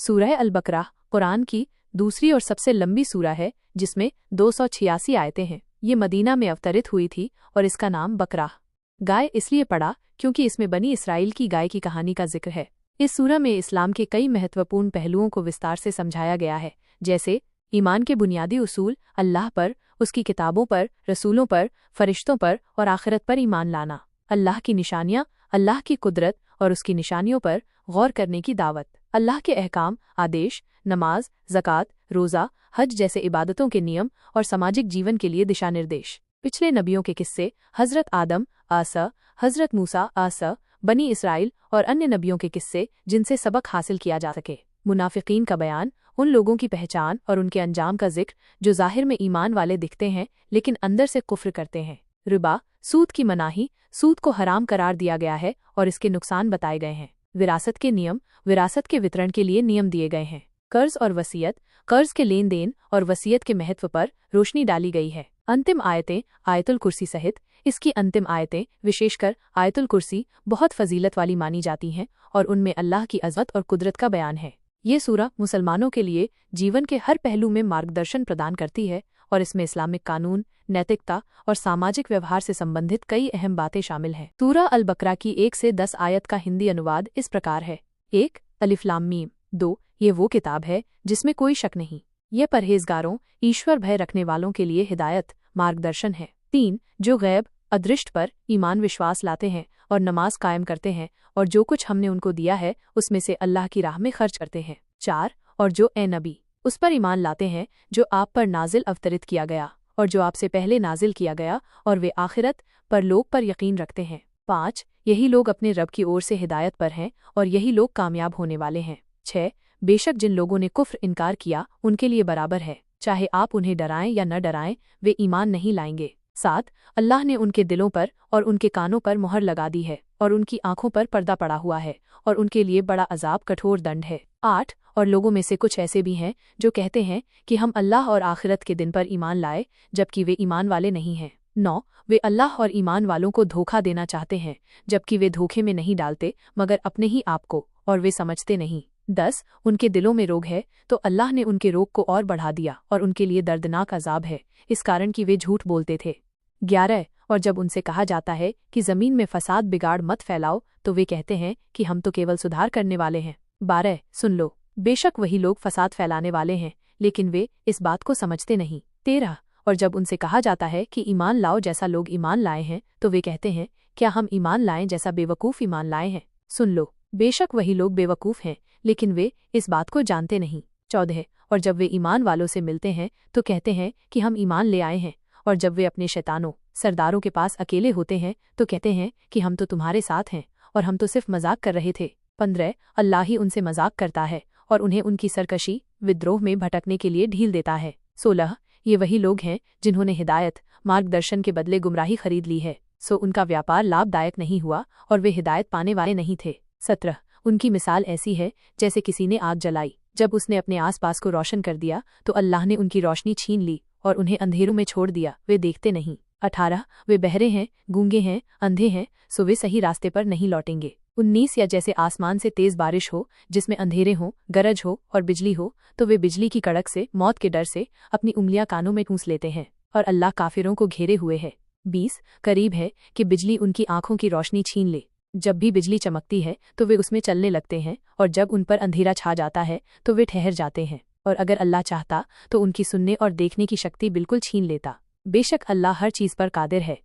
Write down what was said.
सूरह अल-बकरा कुरान की दूसरी और सबसे लंबी सूरा है, जिसमें 286 आयतें हैं। ये मदीना में अवतरित हुई थी और इसका नाम बकरा गाय इसलिए पड़ा क्योंकि इसमें बनी इसराइल की गाय की कहानी का जिक्र है। इस सूरा में इस्लाम के कई महत्वपूर्ण पहलुओं को विस्तार से समझाया गया है, जैसे ईमान के बुनियादी उसूल, अल्लाह पर, उसकी किताबों पर, रसूलों पर, फरिश्तों पर और आखिरत पर ईमान लाना, अल्लाह की निशानियाँ, अल्लाह की कुदरत और उसकी निशानियों पर गौर करने की दावत, अल्लाह के अहकाम, आदेश, नमाज, ज़कात, रोज़ा, हज जैसे इबादतों के नियम और सामाजिक जीवन के लिए दिशा निर्देश, पिछले नबियों के किस्से, हज़रत आदम आसा, हज़रत मूसा आसा, बनी इसराइल और अन्य नबियों के किस्से जिनसे सबक हासिल किया जा सके, मुनाफिकीन का बयान, उन लोगों की पहचान और उनके अंजाम का जिक्र जो ज़ाहिर में ईमान वाले दिखते हैं लेकिन अंदर से कुफ्र करते हैं, रिबा, सूद की मनाही, सूद को हराम करार दिया गया है और इसके नुकसान बताए गए हैं, विरासत के नियम, विरासत के वितरण के लिए नियम दिए गए हैं, कर्ज और वसीयत, कर्ज के लेन देन और वसीयत के महत्व पर रोशनी डाली गई है। अंतिम आयतें आयतुल कुर्सी सहित इसकी अंतिम आयतें, विशेषकर आयतुल कुर्सी, बहुत फजीलत वाली मानी जाती हैं और उनमें अल्लाह की अज़मत और कुदरत का बयान है। ये सूरा मुसलमानों के लिए जीवन के हर पहलू में मार्गदर्शन प्रदान करती है और इसमें इस्लामिक कानून, नैतिकता और सामाजिक व्यवहार से संबंधित कई अहम बातें शामिल हैं। सूरा अल-बकरा की 1 से 10 आयत का हिंदी अनुवाद इस प्रकार है। 1. अलिफ लाम मीम। 2. ये वो किताब है जिसमें कोई शक नहीं, ये परहेजगारों, ईश्वर भय रखने वालों के लिए हिदायत, मार्गदर्शन है। 3. जो गैब, अदृष्ट पर ईमान विश्वास लाते हैं और नमाज कायम करते हैं और जो कुछ हमने उनको दिया है उसमें से अल्लाह की राह में खर्च करते हैं। 4. और जो ए नबी, उस पर ईमान लाते हैं जो आप पर नाजिल अवतरित किया गया और जो आपसे पहले नाजिल किया गया और वे आखिरत पर लोग पर यकीन रखते हैं। 5. यही लोग अपने रब की ओर से हिदायत पर हैं और यही लोग कामयाब होने वाले हैं। 6. बेशक जिन लोगों ने कुफ्र इनकार किया उनके लिए बराबर है, चाहे आप उन्हें डराएं या न डराएं, वे ईमान नहीं लाएंगे। 7. अल्लाह ने उनके दिलों पर और उनके कानों पर मुहर लगा दी है और उनकी आंखों पर पर्दा पड़ा हुआ है और उनके लिए बड़ा अजाब, कठोर दंड है। 8. और लोगों में से कुछ ऐसे भी हैं जो कहते हैं कि हम अल्लाह और आखिरत के दिन पर ईमान लाए, जबकि वे ईमान वाले नहीं हैं। 9. वे अल्लाह और ईमान वालों को धोखा देना चाहते हैं, जबकि वे धोखे में नहीं डालते मगर अपने ही आप को, और वे समझते नहीं। 10. उनके दिलों में रोग है तो अल्लाह ने उनके रोग को और बढ़ा दिया और उनके लिए दर्दनाक अजाब है, इस कारण कि वे झूठ बोलते थे। 11. और जब उनसे कहा जाता है कि जमीन में फसाद बिगाड़ मत फैलाओ तो वे कहते हैं कि हम तो केवल सुधार करने वाले हैं। 12. सुन लो, बेशक वही लोग फसाद फैलाने वाले हैं लेकिन वे इस बात को समझते नहीं। 13. और जब उनसे कहा जाता है कि ईमान लाओ जैसा लोग ईमान लाए हैं तो वे कहते हैं क्या हम ईमान लाएं जैसा बेवकूफ़ ईमान लाए हैं। सुन लो, बेशक वही लोग बेवकूफ़ हैं लेकिन वे इस बात को जानते नहीं। 14. और जब वे ईमान वालों से मिलते हैं तो कहते हैं कि हम ईमान ले आए हैं, और जब वे अपने शैतानों, सरदारों के पास अकेले होते हैं तो कहते हैं कि हम तो तुम्हारे साथ हैं और हम तो सिर्फ मजाक कर रहे थे। 15. अल्लाह ही उनसे मजाक करता है और उन्हें उनकी सरकशी, विद्रोह में भटकने के लिए ढील देता है। 16. ये वही लोग हैं जिन्होंने हिदायत, मार्गदर्शन के बदले गुमराही खरीद ली है, सो उनका व्यापार लाभदायक नहीं हुआ और वे हिदायत पाने वाले नहीं थे। 17. उनकी मिसाल ऐसी है जैसे किसी ने आग जलाई, जब उसने अपने आसपास को रोशन कर दिया तो अल्लाह ने उनकी रोशनी छीन ली और उन्हें अंधेरों में छोड़ दिया, वे देखते नहीं। 18. वे बहरे हैं, गूंगे हैं, अंधे हैं, सो वे सही रास्ते पर नहीं लौटेंगे। 19. या जैसे आसमान से तेज बारिश हो जिसमें अंधेरे हों, गरज हो और बिजली हो तो वे बिजली की कड़क से, मौत के डर से अपनी उंगलियां कानों में ठूंस लेते हैं और अल्लाह काफिरों को घेरे हुए है। 20. करीब है कि बिजली उनकी आंखों की रोशनी छीन ले, जब भी बिजली चमकती है तो वे उसमें चलने लगते हैं और जब उन पर अंधेरा छा जाता है तो वे ठहर जाते हैं, और अगर अल्लाह चाहता तो उनकी सुनने और देखने की शक्ति बिल्कुल छीन लेता। बेशक अल्लाह हर चीज़ पर कादिर है।